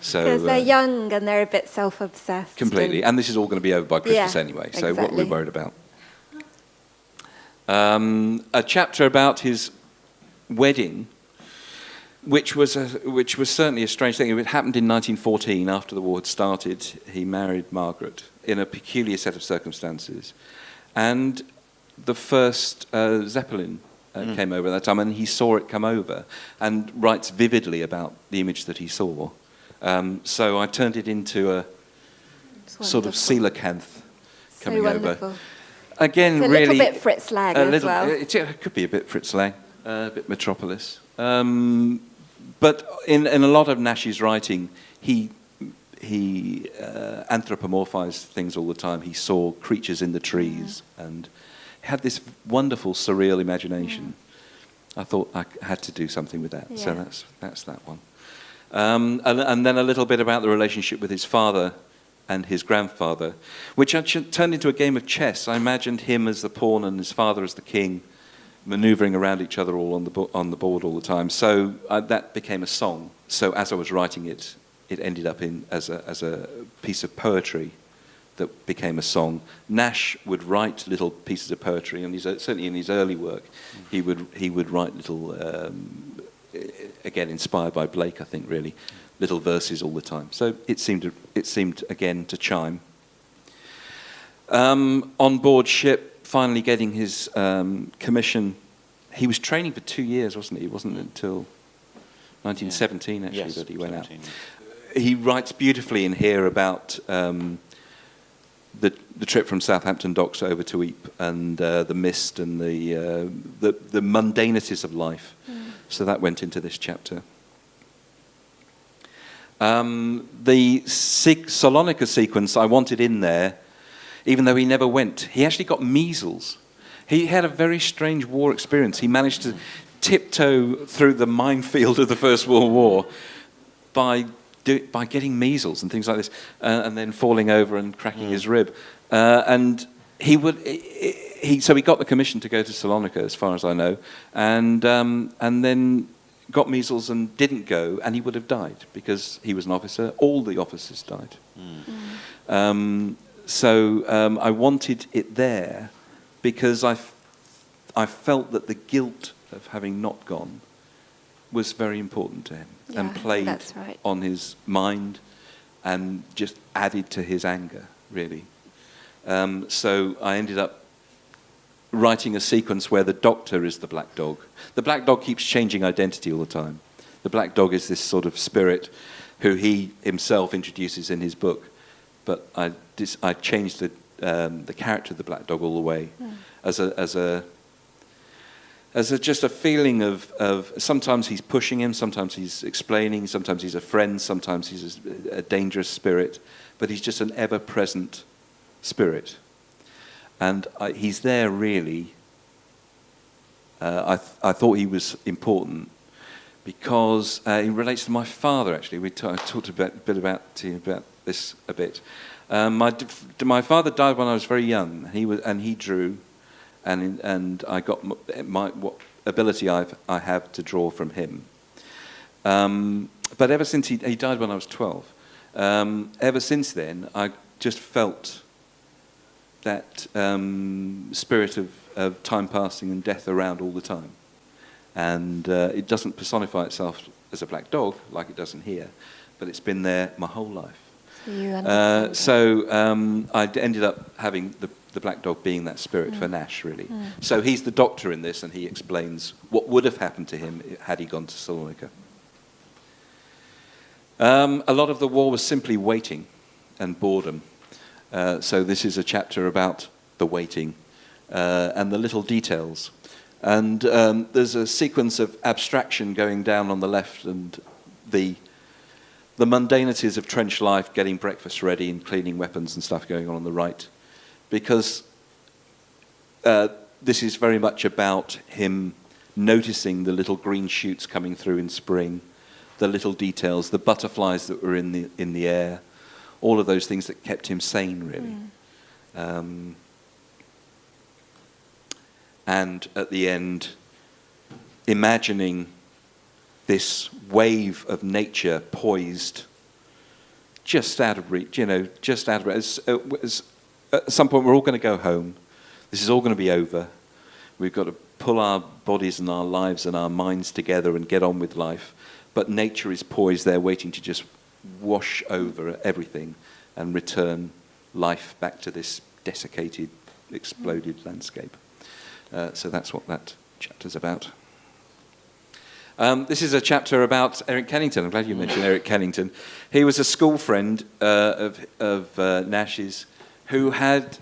D: So
B: Because they're young and they're a bit self-obsessed.
D: Completely. And this is all going to be over by Christmas anyway, so what we're worried about. A chapter about his wedding, which was certainly a strange thing. It happened in 1914, after the war had started. He married Margaret in a peculiar set of circumstances. And the first Zeppelin came over at that time, and he saw it come over, and writes vividly about the image that he saw. So I turned it into a sort of coelacanth coming over. Again,
B: it's a
D: really,
B: little bit Fritz Lang as well.
D: It could be a bit Fritz Lang, a bit Metropolis. But in a lot of Nash's writing, he anthropomorphized things all the time. He saw creatures in the trees and had this wonderful surreal imagination. I thought I had to do something with that, so that's that one. And then a little bit about the relationship with his father and his grandfather, which turned into a game of chess. I imagined him as the pawn and his father as the king, manoeuvring around each other all on the board all the time. So that became a song. So as I was writing it, it ended up as a piece of poetry that became a song. Nash would write little pieces of poetry, and certainly in his early work, he would write little, again inspired by Blake, I think, really, little verses all the time. So it seemed again to chime. On board ship, finally getting his commission. He was training for 2 years, wasn't he? It wasn't until 1917 actually that he went 17. Out. He writes beautifully in here about the trip from Southampton docks over to Ypres and the mist and the mundanities of life. So that went into this chapter. The Salonika sequence I wanted in there, even though he never went. He actually got measles. He had a very strange war experience. He managed to tiptoe through the minefield of the First World War by getting measles and things like this, and then falling over and cracking his rib. And so he got the commission to go to Salonika, as far as I know, and then got measles and didn't go, and he would have died because he was an officer. All the officers died. So I wanted it there because I felt that the guilt of having not gone was very important to him and played on his mind and just added to his anger, really. So I ended up writing a sequence where the doctor is the black dog. The black dog keeps changing identity all the time. The black dog is this sort of spirit who he himself introduces in his book, but I changed the character of the black dog all the way as just a feeling of sometimes he's pushing him, sometimes he's explaining, sometimes he's a friend, sometimes he's a dangerous spirit, but he's just an ever-present spirit. And he's there really. I thought he was important because he relates to my father, actually. I talked a bit about this a bit. My father died when I was very young. He drew, and I got what ability I have to draw from him. But ever since he died when I was 12, ever since then I just felt that spirit of time passing and death around all the time. And it doesn't personify itself as a black dog like it does in here, but it's been there my whole life. So I ended up having the black dog being that spirit for Nash, really. So he's the doctor in this, and he explains what would have happened to him had he gone to Salonika. A lot of the war was simply waiting and boredom. So this is a chapter about the waiting and the little details. And there's a sequence of abstraction going down on the left, and the mundanities of trench life, getting breakfast ready and cleaning weapons and stuff going on the right. Because this is very much about him noticing the little green shoots coming through in spring, the little details, the butterflies that were in the air, all of those things that kept him sane, really. And at the end, imagining this wave of nature poised just out of reach, just out of reach. At some point, we're all going to go home. This is all going to be over. We've got to pull our bodies and our lives and our minds together and get on with life. But nature is poised there, waiting to just wash over everything and return life back to this desiccated, exploded landscape. So that's what that chapter's about. This is a chapter about Eric Kennington. I'm glad you mentioned Eric Kennington. He was a school friend of Nash's, who had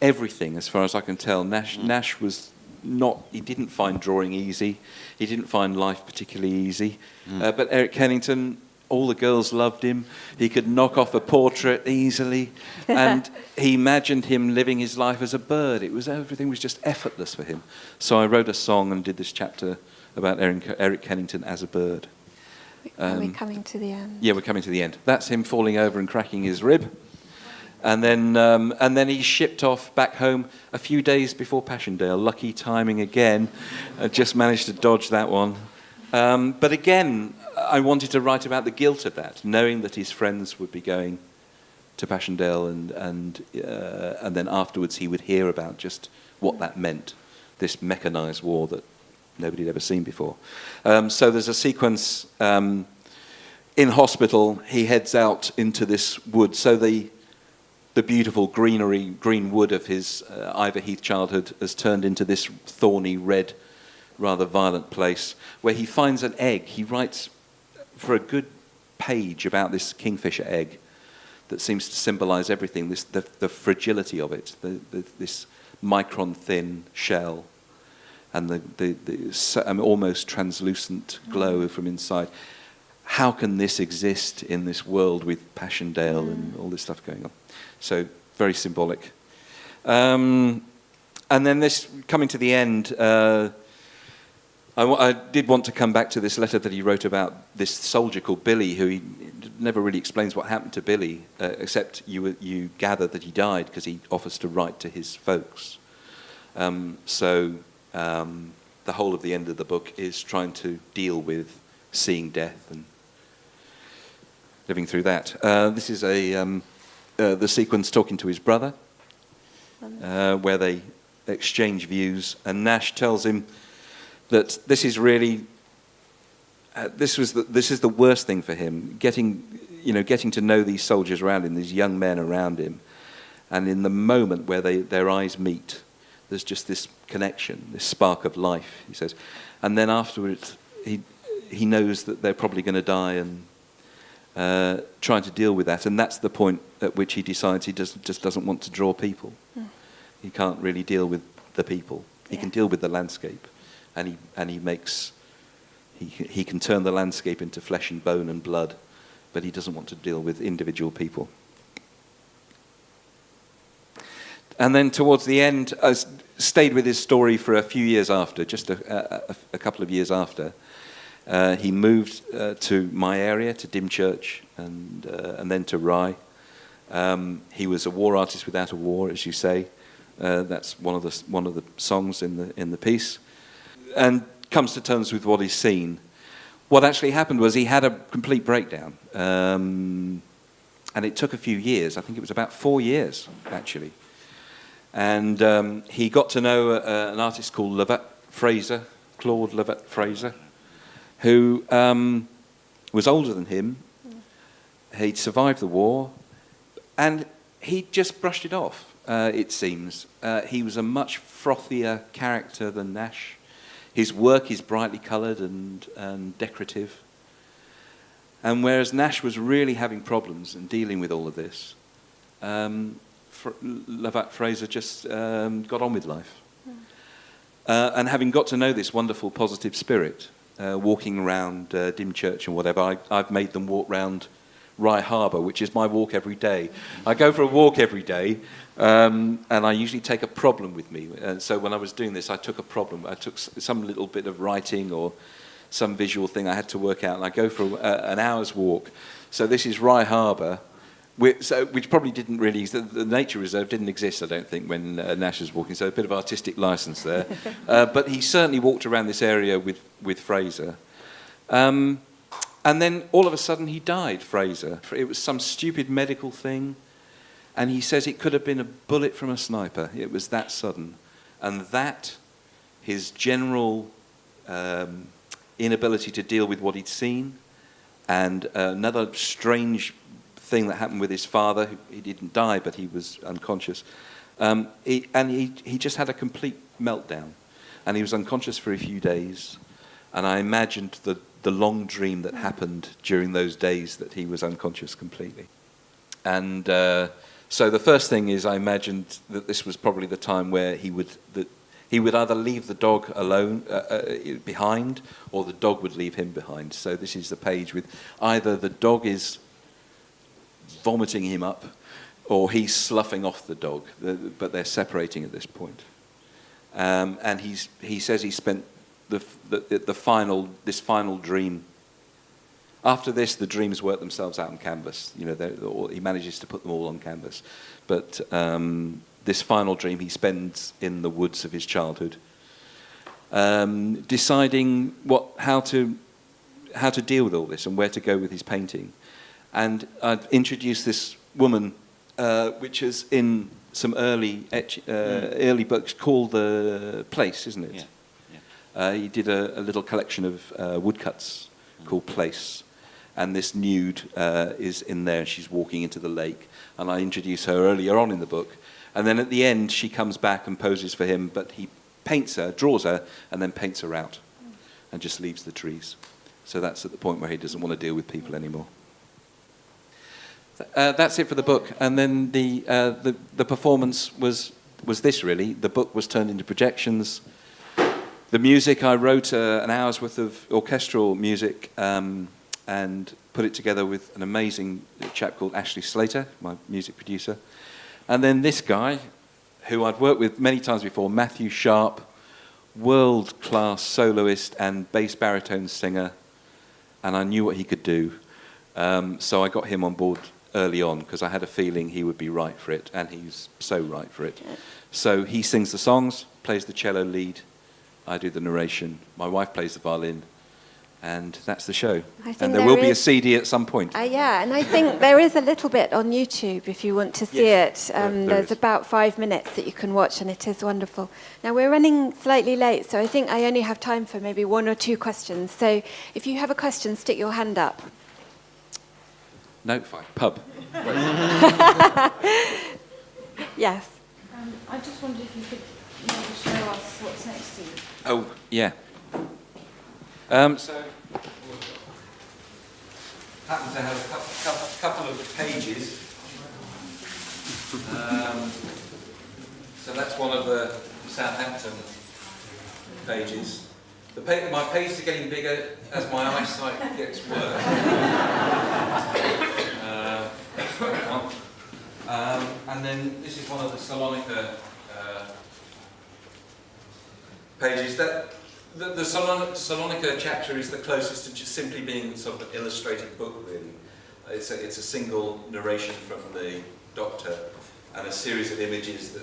D: everything, as far as I can tell. Nash was not. He didn't find drawing easy. He didn't find life particularly easy. But Eric Kennington, all the girls loved him. He could knock off a portrait easily, and he imagined him living his life as a bird. Everything was just effortless for him. So I wrote a song and did this chapter about Eric Kennington as a bird.
B: Are we coming to the end?
D: Yeah, we're coming to the end. That's him falling over and cracking his rib, and then he shipped off back home a few days before Passchendaele. Lucky timing again. I just managed to dodge that one. But again, I wanted to write about the guilt of that, knowing that his friends would be going to Passchendaele, and then afterwards he would hear about just what that meant, this mechanized war that nobody had ever seen before. So there's a sequence in hospital. He heads out into this wood. So the beautiful green wood of his Iverheath childhood has turned into this thorny, red, rather violent place where he finds an egg. He writes for a good page about this kingfisher egg that seems to symbolize everything, the fragility of it, this micron-thin shell, and the almost translucent glow from inside. How can this exist in this world with Passchendaele and all this stuff going on? So, very symbolic. And then this, coming to the end, I did want to come back to this letter that he wrote about this soldier called Billy, who he never really explains what happened to Billy, except you gather that he died because he offers to write to his folks. So the whole of the end of the book is trying to deal with seeing death and living through that. This is the sequence talking to his brother, where they exchange views, and Nash tells him that this is really this is the worst thing for him, getting to know these soldiers around him, these young men around him, and in the moment where their eyes meet, there's just this connection, this spark of life, he says, and then afterwards he knows that they're probably going to die, and trying to deal with that, and that's the point at which he decides he just doesn't want to draw people. He can't really deal with the people. He can deal with the landscape, and he can turn the landscape into flesh and bone and blood, but he doesn't want to deal with individual people. And then towards the end, I stayed with his story for a few years after, just a couple of years after. He moved to my area, to Dymchurch, and then to Rye. He was a war artist without a war, as you say. That's one of the songs in the piece, and comes to terms with what he's seen. What actually happened was he had a complete breakdown, and it took a few years. I think it was about 4 years actually, and he got to know an artist called Claude Levett Fraser, who was older than him. He'd survived the war, and he just brushed it off. It seems. He was a much frothier character than Nash. His work is brightly coloured and decorative. And whereas Nash was really having problems and dealing with all of this, Levett Fraser just got on with life. And having got to know this wonderful positive spirit, walking around Dymchurch and whatever, I've made them walk round Rye Harbour, which is my walk every day. I go for a walk every day, and I usually take a problem with me. And so when I was doing this, I took a problem. I took some little bit of writing or some visual thing I had to work out, and I go for an hour's walk. So this is Rye Harbour, which probably didn't really, the nature reserve didn't exist, I don't think, when Nash was walking, so a bit of artistic license there. But he certainly walked around this area with Fraser. And then all of a sudden he died, Fraser. It was some stupid medical thing, and he says it could have been a bullet from a sniper. It was that sudden. And that, his general inability to deal with what he'd seen, and another strange thing that happened with his father. He didn't die, but he was unconscious. He just had a complete meltdown, and he was unconscious for a few days. And I imagined the long dream that happened during those days that he was unconscious completely. And so the first thing is I imagined that this was probably the time where he would either leave the dog alone behind, or the dog would leave him behind. So this is the page with either the dog is vomiting him up, or he's sloughing off the dog, but they're separating at this point. And he says he spent this final dream. After this, the dreams work themselves out on canvas. You know, he manages to put them all on canvas. But this final dream he spends in the woods of his childhood, deciding how to deal with all this and where to go with his painting. And I've introduced this woman, which is in some early books called The Place, isn't it? Yeah. He did a little collection of woodcuts called Place. And this nude is in there. She's walking into the lake. And I introduce her earlier on in the book. And then at the end, she comes back and poses for him, but he paints her, draws her, and then paints her out and just leaves the trees. So that's at the point where he doesn't want to deal with people anymore. That's it for the book. And then the performance was this, really. The book was turned into projections. The music, I wrote an hour's worth of orchestral music and put it together with an amazing chap called Ashley Slater, my music producer. And then this guy, who I'd worked with many times before, Matthew Sharp, world-class soloist and bass baritone singer, and I knew what he could do. So I got him on board early on because I had a feeling he would be right for it, and he's so right for it. So he sings the songs, plays the cello lead, I do the narration, my wife plays the violin, and that's the show. And there will be a CD at some point.
B: Yeah, and I think there is a little bit on YouTube if you want to see it. There's about 5 minutes that you can watch, and it is wonderful. Now, we're running slightly late, so I think I only have time for maybe 1 or 2 questions. So if you have a question, stick your hand up.
D: No, fine. Pub.
B: Yes.
E: I just wondered if you could maybe show us what's next to you.
D: Oh, yeah. So, happen to have a couple of pages. So that's one of the Southampton pages. My pages are getting bigger as my eyesight gets worse. And then this is one of the Salonika pages. The Salonika chapter is the closest to just simply being sort of an illustrated book, really. It's a single narration from the Doctor and a series of images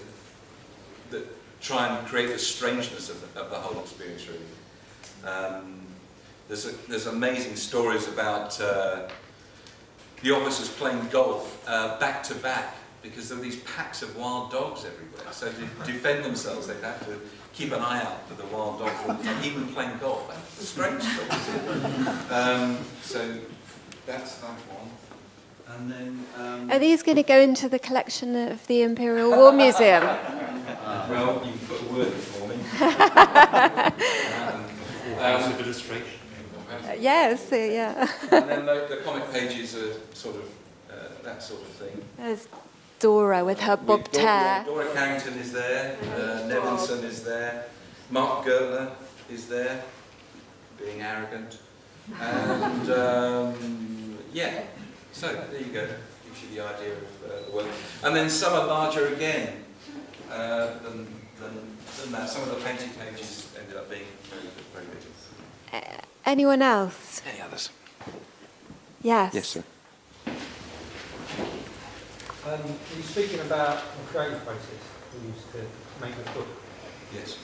D: that try and create the strangeness of the whole experience, really. There's amazing stories about the officers playing golf back to back because there are these packs of wild dogs everywhere. So to defend themselves, they'd have to keep an eye out for the wild dogs, even playing golf. That's a strange story. So that's that one. And then,
B: Are these going to go into the collection of the Imperial War Museum?
D: Well, you can put a word in for me.
C: Of illustration.
B: Yes, yeah.
D: And then the comic pages are sort of that sort of thing.
B: There's Dora with her bobbed hair.
D: Dora Carrington is there, Nevinson is there, Mark Gertler is there, being arrogant, and yeah. So there you go. Gives you the idea of the work. And then some are larger again than that. Some of the painting pages ended up being very big.
B: Anyone else?
D: Any others?
B: Yes.
D: Yes, sir.
F: You're speaking about the creative process we used to make the book.
D: Yes.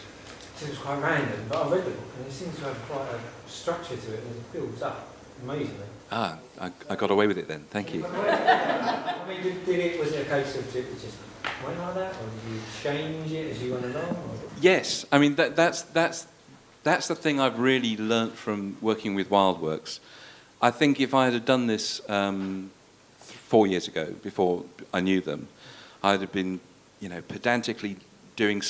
F: It seems quite random, but I read the book and it seems to have quite a structure to it and it builds up amazingly.
D: Ah, I got away with it then. Thank you.
F: I mean, was it a case of it just went like that, or did you change it as you went along? Or?
D: Yes, I mean that's the thing I've really learnt from working with Wildworks. I think if I had done this 4 years ago, before I knew them, I'd have been, pedantically doing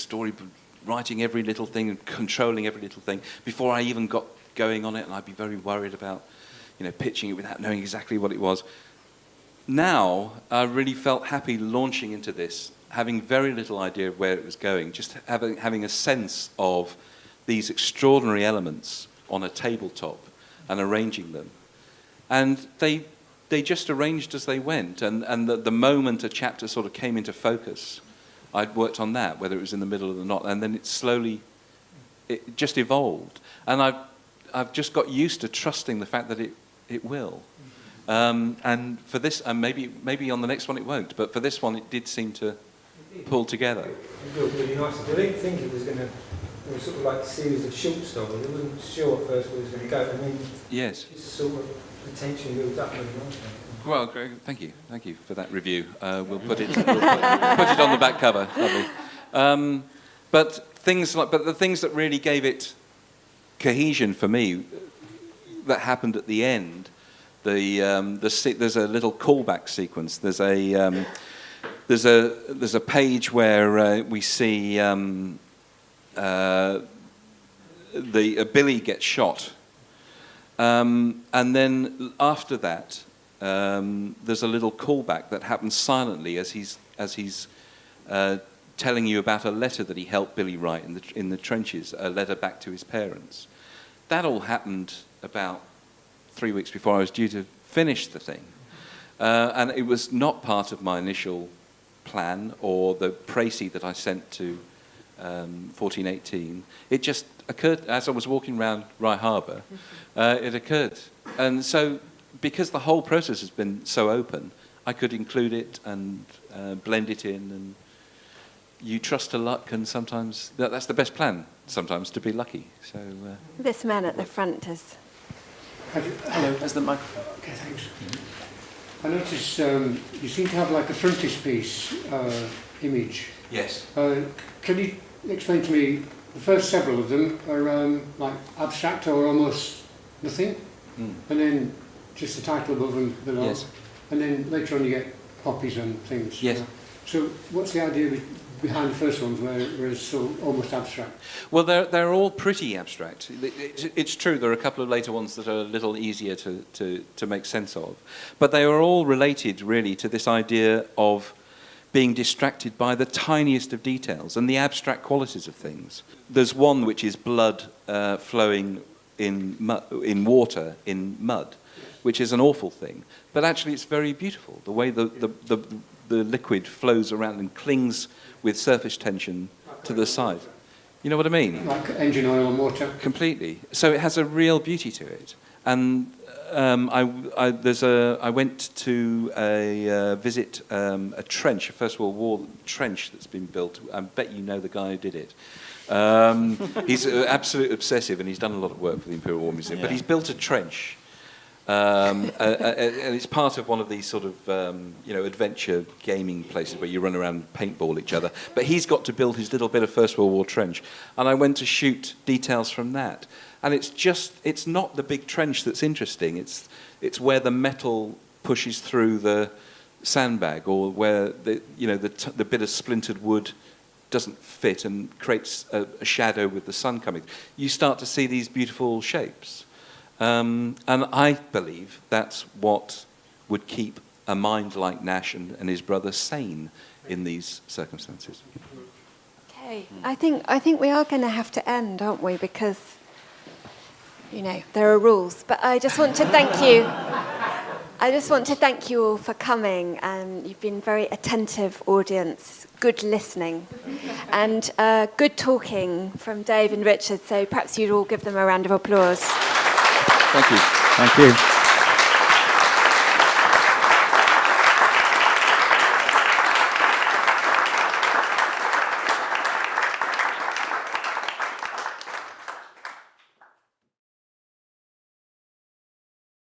D: writing every little thing and controlling every little thing before I even got going on it, and I'd be very worried about, pitching it without knowing exactly what it was. Now, I really felt happy launching into this, having very little idea of where it was going, just having a sense of these extraordinary elements on a tabletop and arranging them. And they just arranged as they went, and the moment a chapter sort of came into focus, I'd worked on that, whether it was in the middle or not, and then it just evolved. And I've just got used to trusting the fact that it will. And for this, and maybe on the next one it won't, but for this one it did seem to pull together.
F: It built really nicely. I didn't think it was going to, it was sort of like a series of short stories. I wasn't sure at first where it was going to go, and then
D: Yes.
F: just sort of the tension built up really nicely.
D: Well, Greg, thank you for that review. We'll put it on the back cover, lovely. But the things that really gave it cohesion for me, that happened at the end. There's a little callback sequence. There's a page where we see Billy gets shot, and then after that. There's a little callback that happens silently as he's telling you about a letter that he helped Billy write in the trenches, a letter back to his parents. That all happened about 3 weeks before I was due to finish the thing, and it was not part of my initial plan or the précis that I sent to 1418. It just occurred as I was walking around Rye Harbour. It occurred, and so. Because the whole process has been so open, I could include it and blend it in, and you trust to luck, and sometimes that's the best plan, sometimes, to be lucky. So
B: This man at the front is...
G: Hello, there's the microphone. Okay, thanks. I noticed you seem to have like a frontispiece image.
D: yes.
G: Can you explain to me, the first several of them are like abstract or almost nothing, and then just the title above and below,
D: Yes.
G: and then later on you get poppies and things.
D: Yes.
G: So what's the idea behind the first ones where it's so almost abstract?
D: Well, they're all pretty abstract. It's true, there are a couple of later ones that are a little easier to make sense of. But they are all related, really, to this idea of being distracted by the tiniest of details and the abstract qualities of things. There's one which is blood flowing in water, in mud, which is an awful thing. But actually it's very beautiful, the way the liquid flows around and clings with surface tension to the side. You know what I mean?
G: Like engine oil and water?
D: Completely. So it has a real beauty to it. And I went to visit a trench, a First World War trench that's been built. I bet you know the guy who did it. He's an absolute obsessive, and he's done a lot of work for the Imperial War Museum. Yeah. But he's built a trench, and it's part of one of these sort of adventure gaming places where you run around and paintball each other. But he's got to build his little bit of First World War trench, and I went to shoot details from that. And it's not the big trench that's interesting. It's where the metal pushes through the sandbag, or where the bit of splintered wood doesn't fit and creates a shadow with the sun coming. You start to see these beautiful shapes. And I believe that's what would keep a mind like Nash and his brother sane in these circumstances.
B: Okay, I think we are going to have to end, aren't we? Because, there are rules. But I just want to thank you. I just want to thank you all for coming, and you've been very attentive audience, good listening, and good talking from Dave and Richard, so perhaps you'd all give them a round of applause.
D: Thank you.
H: Thank you.